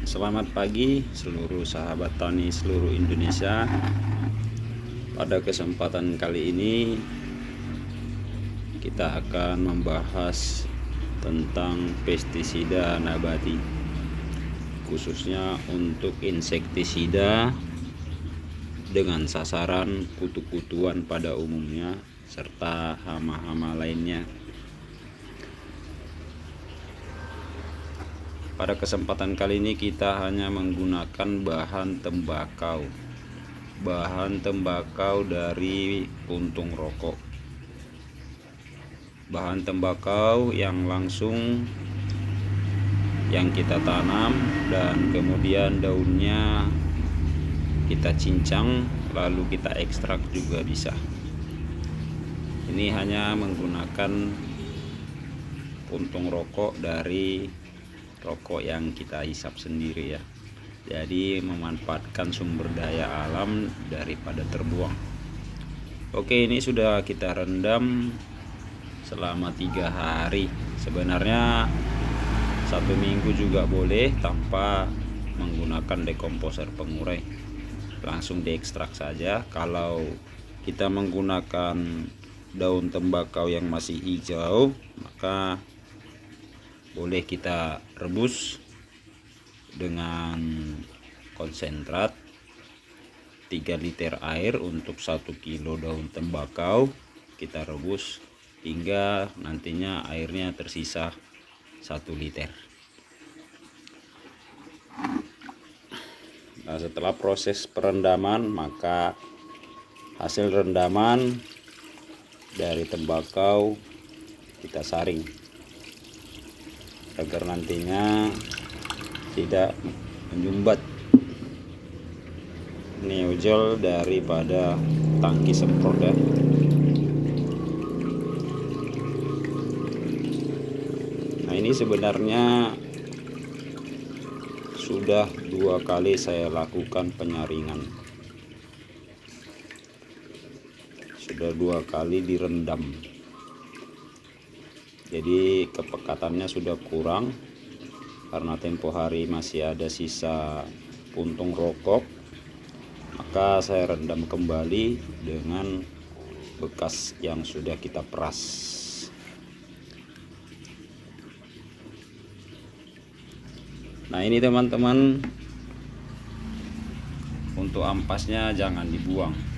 Selamat pagi seluruh sahabat tani seluruh Indonesia. Pada kesempatan kali ini kita akan membahas tentang pestisida nabati, khususnya untuk insektisida dengan sasaran kutu-kutuan pada umumnya serta hama-hama lainnya. Pada kesempatan kali ini kita hanya menggunakan bahan tembakau dari puntung rokok. Bahan tembakau yang langsung yang kita tanam dan kemudian daunnya kita cincang lalu kita ekstrak juga bisa. Ini hanya menggunakan puntung rokok dari rokok yang kita hisap sendiri ya. Jadi memanfaatkan sumber daya alam daripada terbuang. Oke, ini sudah kita rendam selama 3 hari. Sebenarnya 1 minggu juga boleh tanpa menggunakan dekomposer pengurai, langsung diekstrak saja. Kalau kita menggunakan daun tembakau yang masih hijau, maka boleh kita rebus dengan konsentrat 3 liter air untuk 1 kilo daun tembakau. Kita rebus hingga nantinya airnya tersisa 1 liter. Nah, setelah proses perendaman, maka hasil rendaman dari tembakau kita saring agar nantinya tidak menyumbat neojel daripada tangki semprot ya. Nah, ini sebenarnya sudah 2 kali saya lakukan penyaringan, sudah 2 kali direndam. Jadi kepekatannya sudah kurang karena tempo hari masih ada sisa puntung rokok, maka saya rendam kembali dengan bekas yang sudah kita peras. Nah, ini teman-teman, untuk ampasnya jangan dibuang.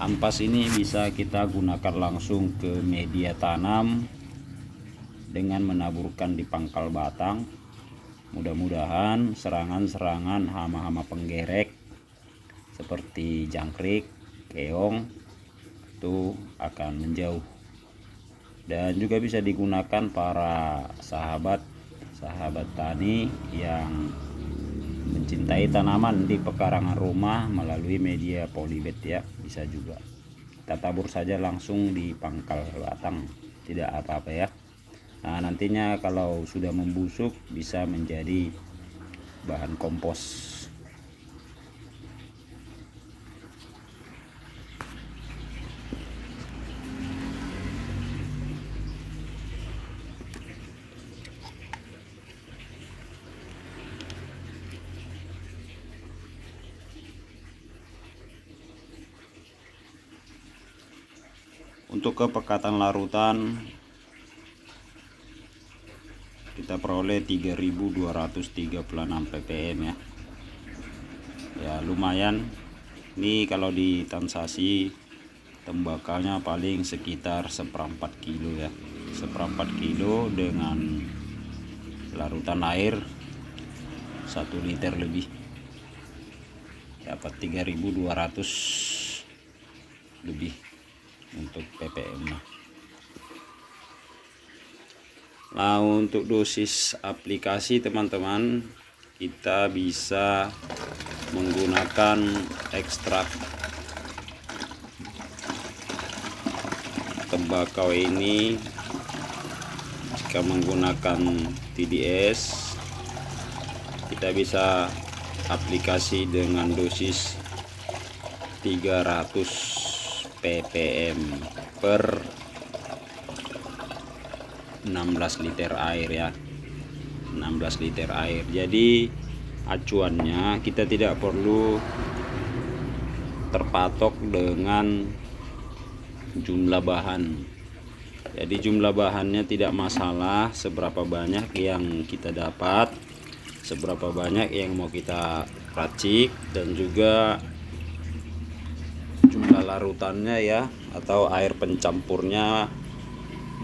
Ampas ini bisa kita gunakan langsung ke media tanam dengan menaburkan di pangkal batang. Mudah-mudahan serangan-serangan hama-hama penggerek seperti jangkrik, keong itu akan menjauh. Dan juga bisa digunakan para sahabat tani yang mencintai tanaman di pekarangan rumah melalui media polybag ya, bisa juga kita tabur saja langsung di pangkal batang, tidak apa-apa ya. Nah, nantinya kalau sudah membusuk bisa menjadi bahan kompos. Untuk kepekatan larutan kita peroleh 3236 ppm ya. Ya lumayan. Ini kalau ditansasi tembakaunya paling sekitar 1/4 kilo ya. 1/4 kilo dengan larutan air 1 liter lebih, dapat 3200 lebih untuk ppm. Nah, untuk dosis aplikasi teman-teman, kita bisa menggunakan ekstrak tembakau ini. Jika menggunakan TDS, kita bisa aplikasi dengan dosis 300 ppm per 16 liter air ya. 16 liter air. Jadi acuannya kita tidak perlu terpatok dengan jumlah bahan. Jadi jumlah bahannya tidak masalah, seberapa banyak yang kita dapat, seberapa banyak yang mau kita racik, dan juga jumlah larutannya ya, atau air pencampurnya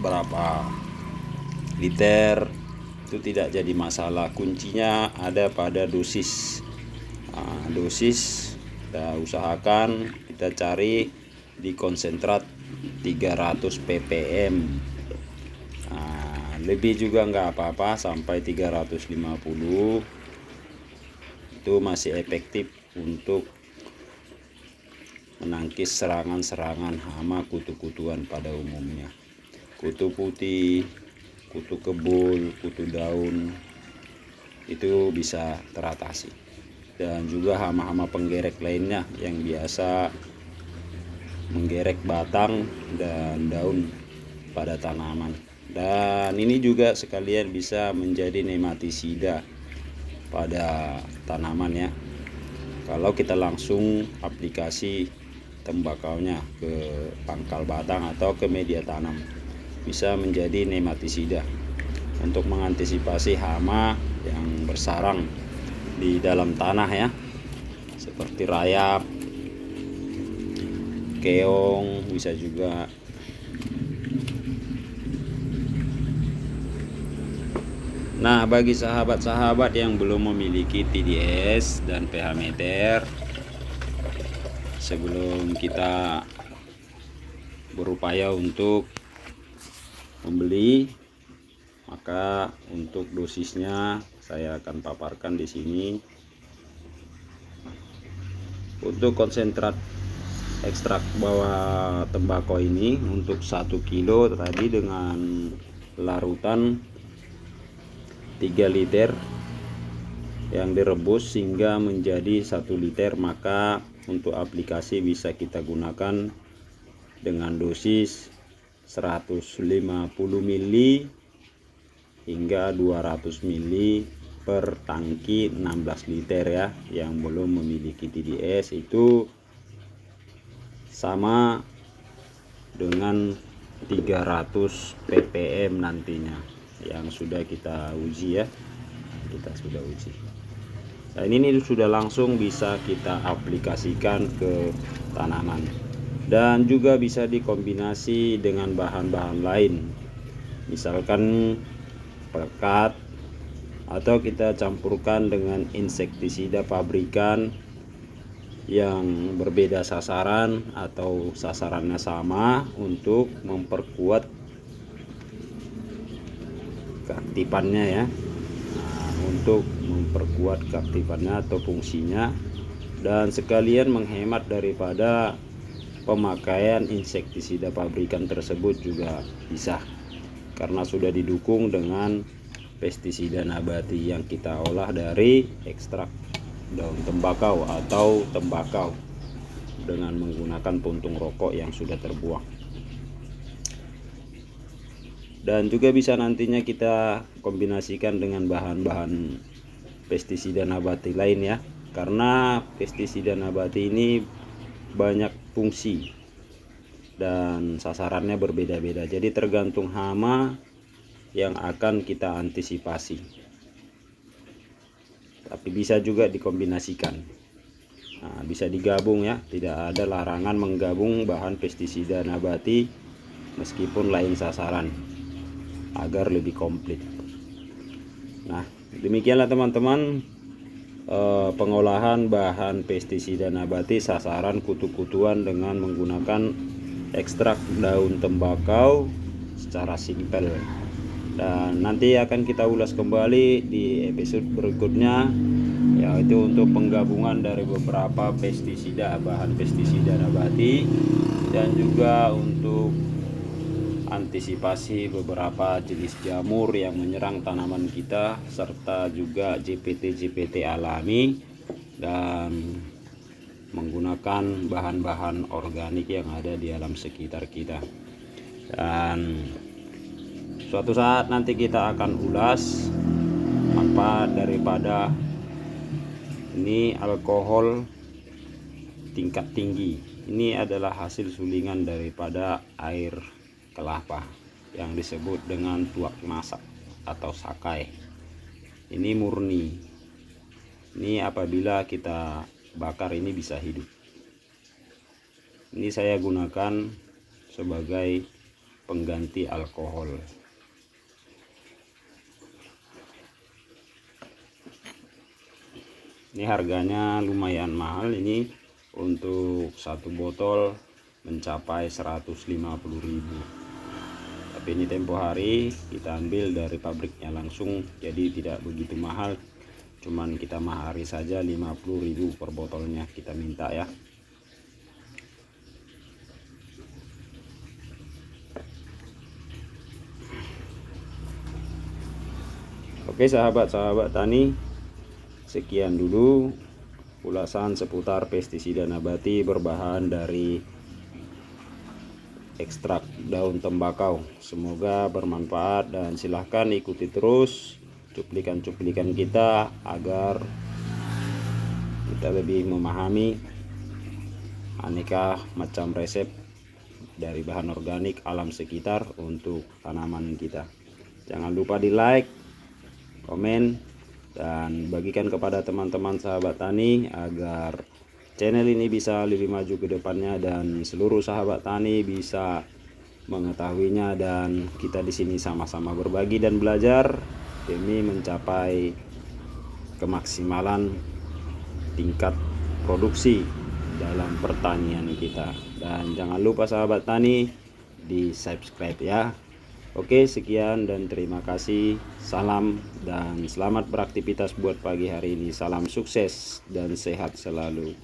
berapa liter, itu tidak jadi masalah. Kuncinya ada pada dosis. Dosis kita usahakan kita cari di konsentrat 300 ppm. Lebih juga nggak apa-apa, sampai 350 itu masih efektif untuk menangkis serangan-serangan hama kutu-kutuan pada umumnya. Kutu putih, kutu kebul, kutu daun itu bisa teratasi. Dan juga hama-hama penggerek lainnya yang biasa menggerek batang dan daun pada tanaman. Dan ini juga sekalian bisa menjadi nematisida pada tanaman ya. Kalau kita langsung aplikasi tembakaunya ke pangkal batang atau ke media tanam, bisa menjadi nematisida untuk mengantisipasi hama yang bersarang di dalam tanah ya, seperti rayap, keong bisa juga. Nah, bagi sahabat-sahabat yang belum memiliki TDS dan pH meter, sebelum kita berupaya untuk membeli, maka untuk dosisnya saya akan paparkan di sini. Untuk konsentrat ekstrak bawah tembakau ini untuk 1 kilo tadi dengan larutan 3 liter yang direbus hingga menjadi 1 liter, maka untuk aplikasi bisa kita gunakan dengan dosis 150 ml hingga 200 ml per tangki 16 liter ya. Yang belum memiliki TDS itu sama dengan 300 ppm nantinya, yang sudah kita uji ya, kita sudah uji. Nah, ini sudah langsung bisa kita aplikasikan ke tanaman, dan juga bisa dikombinasi dengan bahan-bahan lain, misalkan pekat, atau kita campurkan dengan insektisida pabrikan yang berbeda sasaran atau sasarannya sama untuk memperkuat keaktifannya ya. Untuk memperkuat keaktifannya atau fungsinya, dan sekalian menghemat daripada pemakaian insektisida pabrikan tersebut juga bisa, karena sudah didukung dengan pestisida nabati yang kita olah dari ekstrak daun tembakau atau tembakau dengan menggunakan puntung rokok yang sudah terbuang. Dan juga bisa nantinya kita kombinasikan dengan bahan-bahan pestisida nabati lain ya, karena pestisida nabati ini banyak fungsi dan sasarannya berbeda-beda, jadi tergantung hama yang akan kita antisipasi. Tapi bisa juga dikombinasikan. Nah, bisa digabung ya, tidak ada larangan menggabung bahan pestisida nabati meskipun lain sasaran agar lebih komplit. Nah, demikianlah teman-teman pengolahan bahan pestisida nabati sasaran kutu-kutuan dengan menggunakan ekstrak daun tembakau secara simpel. Dan nanti akan kita ulas kembali di episode berikutnya, yaitu untuk penggabungan dari beberapa pestisida, bahan pestisida nabati, dan juga untuk antisipasi beberapa jenis jamur yang menyerang tanaman kita, serta juga JPT alami, dan menggunakan bahan-bahan organik yang ada di alam sekitar kita. Dan suatu saat nanti kita akan ulas manfaat daripada ini alkohol tingkat tinggi. Ini adalah hasil sulingan daripada air kelapa yang disebut dengan tuak masak atau sakai. Ini murni. Ini apabila kita bakar ini bisa hidup. Ini saya gunakan sebagai pengganti alkohol. Ini harganya lumayan mahal, ini untuk satu botol mencapai 150.000. Tapi ini tempo hari kita ambil dari pabriknya langsung, jadi tidak begitu mahal, cuman kita mahari saja 50.000 per botolnya kita minta ya. Oke sahabat-sahabat tani, sekian dulu ulasan seputar pestisida nabati berbahan dari ekstrak daun tembakau. Semoga bermanfaat dan silahkan ikuti terus cuplikan-cuplikan kita agar kita lebih memahami aneka macam resep dari bahan organik alam sekitar untuk tanaman kita. Jangan lupa di like, komen, dan bagikan kepada teman-teman sahabat tani agar channel ini bisa lebih maju ke depannya dan seluruh sahabat tani bisa mengetahuinya, dan kita di sini sama-sama berbagi dan belajar demi mencapai kemaksimalan tingkat produksi dalam pertanian kita. Dan jangan lupa sahabat tani di subscribe ya. Oke, sekian dan terima kasih. Salam dan selamat beraktivitas buat pagi hari ini. Salam sukses dan sehat selalu.